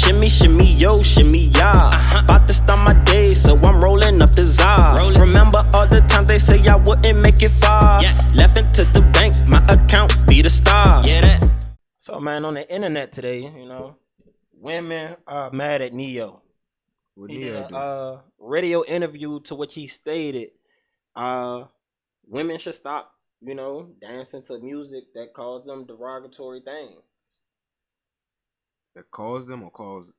Shimmy, shimmy, yo, shimmy, ya. About to start my day, so I'm rolling up the Zah. Remember all the times they say I wouldn't make it far. Left into the bank, my account be the star. So man, on the internet today, you know, women are mad at Neo. What He did Neo do? a radio interview to which he stated, women should stop, you know, dancing to music that calls them derogatory things. That calls them or calls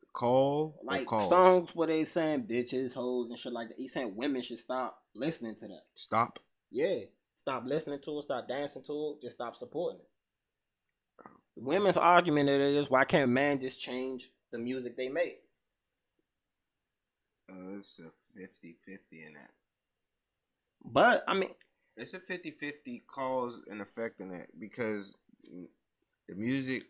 Like or calls? songs where they saying bitches, hoes, and shit like that. He's saying women should stop listening to that. Stop? Yeah. Stop listening to it, stop dancing to it, just stop supporting it. Women's argument is, why can't man just change the music they make? It's a 50-50 in that. But, I mean, it's a 50-50 cause and effect in that, because the music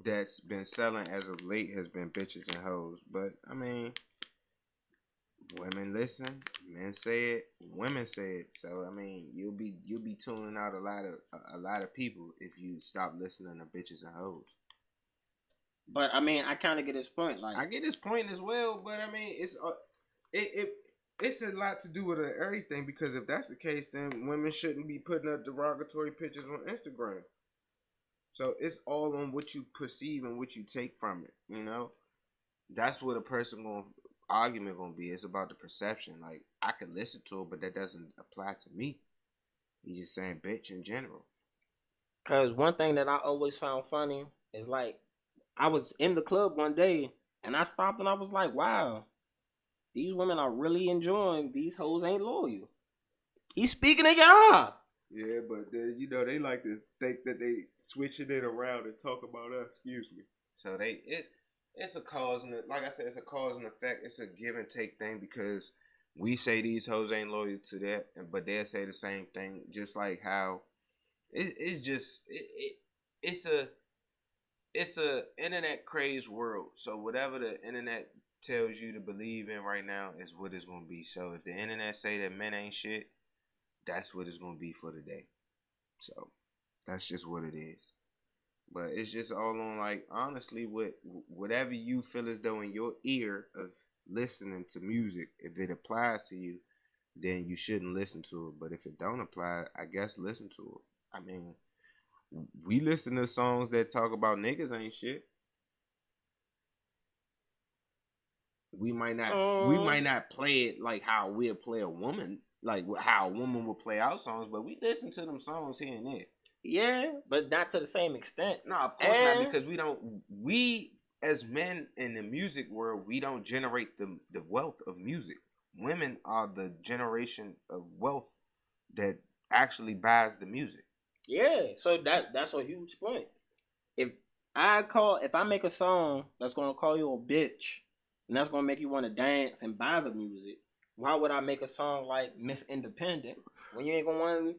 that's been selling as of late has been bitches and hoes. But I mean, women listen, men say it, women say it. So I mean, you'll be tuning out a lot of people if you stop listening to bitches and hoes. But I mean, I kind of get his point. Like, I get his point as well, but I mean, it's a lot to do with everything, because if that's the case, then women shouldn't be putting up derogatory pictures on Instagram. So it's all on what you perceive and what you take from it, you know? That's what a argument gonna be. It's about the perception. Like, I can listen to it, but that doesn't apply to me. He's just saying bitch in general. Because one thing that I always found funny is, like, I was in the club one day and I stopped and I was like, wow, these women are really enjoying these hoes ain't loyal. He's speaking in y'all. Yeah, but then, you know, they like to think that they switching it around and talk about us. Excuse me. So it's a cause and like I said, it's a cause and effect. It's a give and take thing, because we say these hoes ain't loyal to that, but they'll say the same thing. Just like how it's a internet crazed world. So whatever the internet tells you to believe in right now is what it's gonna be. So if the internet say that men ain't shit, that's what it's gonna be for the day. So that's just what it is. But it's just all on, like, honestly, whatever you feel as though in your ear of listening to music, if it applies to you, then you shouldn't listen to it. But if it don't apply, I guess listen to it. I mean, we listen to songs that talk about niggas ain't shit. We might not play it like how we'll play a woman, like how a woman would play our songs, but we listen to them songs here and there. Yeah, but not to the same extent. No, of course not, because we as men in the music world, we don't generate the wealth of music. Women are the generation of wealth that actually buys the music. Yeah, so that's a huge point. If I make a song that's gonna call you a bitch and that's gonna make you want to dance and buy the music, why would I make a song like Miss Independent when you ain't gonna want to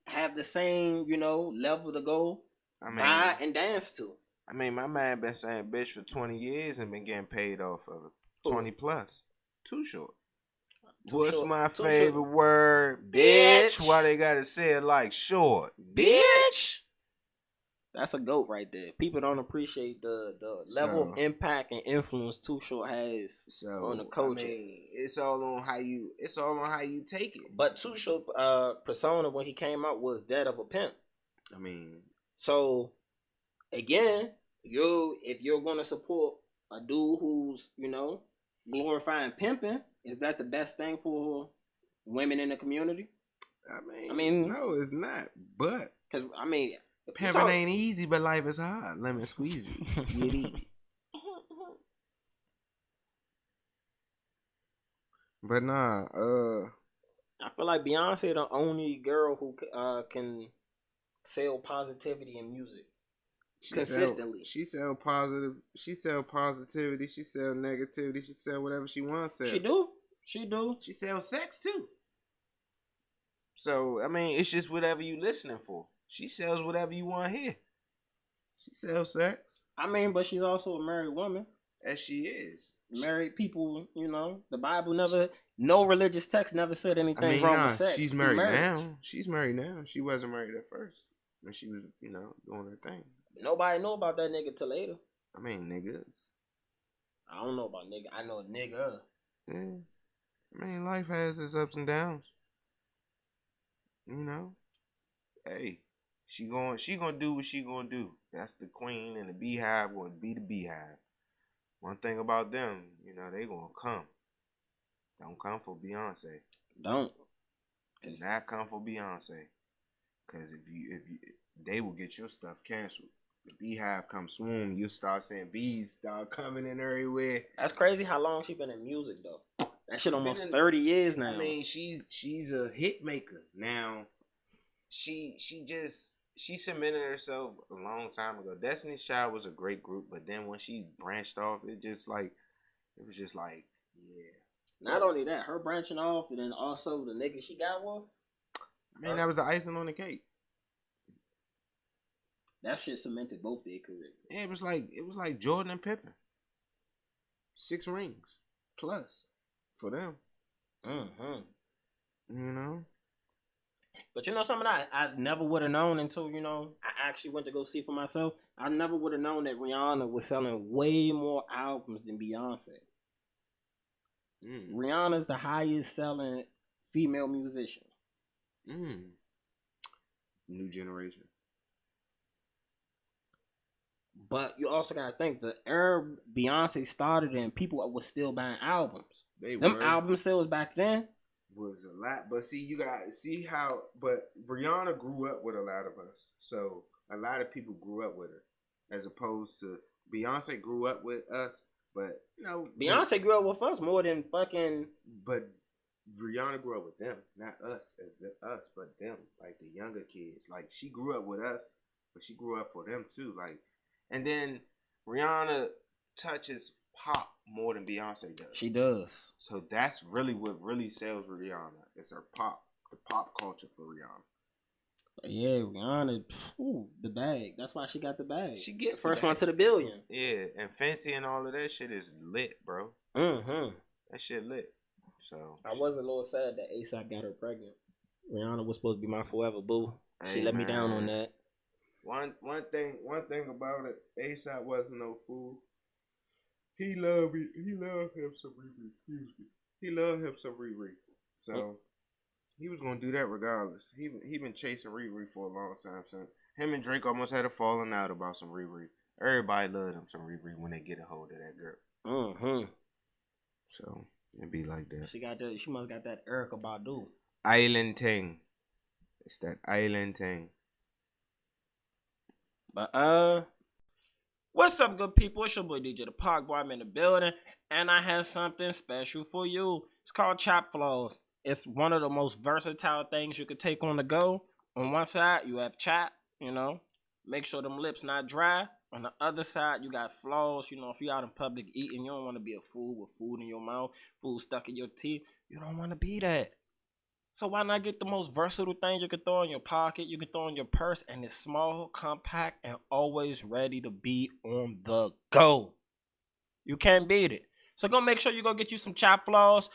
have the same, you know, level to go buy and dance to? I mean, my man been saying bitch for 20 years and been getting paid off of it. 20 plus. Too short. What's my favorite word? Bitch. Why they gotta say it like short? Bitch. That's a GOAT right there. People don't appreciate the level of impact and influence Too Short has on the culture. I mean, it's all on how you take it. But Too Short persona when he came out was that of a pimp. I mean, so again, if you're gonna support a dude who's, you know, glorifying pimping, is that the best thing for women in the community? I mean, no, it's not. But because I mean, pimping ain't easy, but life is hard. Lemon squeezy. But nah, I feel like Beyonce the only girl who can sell positivity in music consistently. She sell positive. She sell positivity. She sell negativity. She sell whatever she wants to sell. She do. She sells sex too. So I mean, it's just whatever you listening for. She sells whatever you want to hear. She sells sex. I mean, but she's also a married woman. As she is. Married people, you know, the Bible no religious text never said anything wrong with sex. She's married now. She's married now. She wasn't married at first when she was, you know, doing her thing. Nobody know about that nigga till later. I mean, niggas. I don't know about nigga. I know a nigga. Yeah. I mean, life has its ups and downs. You know? Hey, she gonna do what she gonna do. That's the queen, and the beehive gonna be the beehive. One thing about them, you know, they gonna come. Don't come for Beyonce. Don't. Do not come for Beyonce. Cause if you they will get your stuff canceled. The beehive come swarm, you start seeing bees start coming in everywhere. That's crazy how long she been in music though. That shit almost 30 years now. I mean, she's a hit maker. Now she cemented herself a long time ago. Destiny's Child was a great group, but then when she branched off, it was just like, yeah. Not only that, her branching off, and then also the nigga she got with. I mean, that was the icing on the cake. That shit cemented both their careers. Yeah, it was like Jordan and Pippen. 6 rings plus for them. Mm-hmm. You know? But you know something I never would have known until, you know, I actually went to go see for myself. I never would have known that Rihanna was selling way more albums than Beyonce. Rihanna's the highest selling female musician. New generation. But you also gotta think the era Beyonce started in, people were still buying albums. Them album sales back then was a lot. But see, you gotta see how. But Rihanna grew up with a lot of us, so a lot of people grew up with her, as opposed to Beyonce grew up with us. But you know, Beyonce grew up with us more than fucking. But Rihanna grew up with them, not us but them, like the younger kids. Like she grew up with us, but she grew up for them too. Like, and then Rihanna touches pop more than Beyonce does. She does. So that's really what really sells Rihanna. It's her pop, the pop culture for Rihanna. Yeah, Rihanna, the bag. That's why she got the bag. She gets the first one to the billion. Yeah, and Fancy and all of that shit is lit, bro. That shit lit. So I was a little sad that ASAP got her pregnant. Rihanna was supposed to be my forever boo. She let me down on that. One thing about it, ASAP wasn't no fool. He loved him some Riri. Excuse me. He loved him some Riri. So he was gonna do that regardless. He been chasing Riri for a long time. So him and Drake almost had a falling out about some Riri. Everybody loved him some Riri when they get a hold of that girl. So it be like that. She must got that Erykah Badu. Island thing. It's that island thing. But what's up, good people? It's your boy DJ the Park Boy. I'm in the building, and I have something special for you. It's called Chop Floss. It's one of the most versatile things you could take on the go. On one side, you have chop, you know, make sure them lips not dry. On the other side, you got floss. You know, if you're out in public eating, you don't want to be a fool with food in your mouth, food stuck in your teeth. You don't want to be that. So why not get the most versatile thing you can throw in your pocket, you can throw in your purse, and it's small, compact, and always ready to be on the go. You can't beat it. So go make sure you go get you some Chop Floss.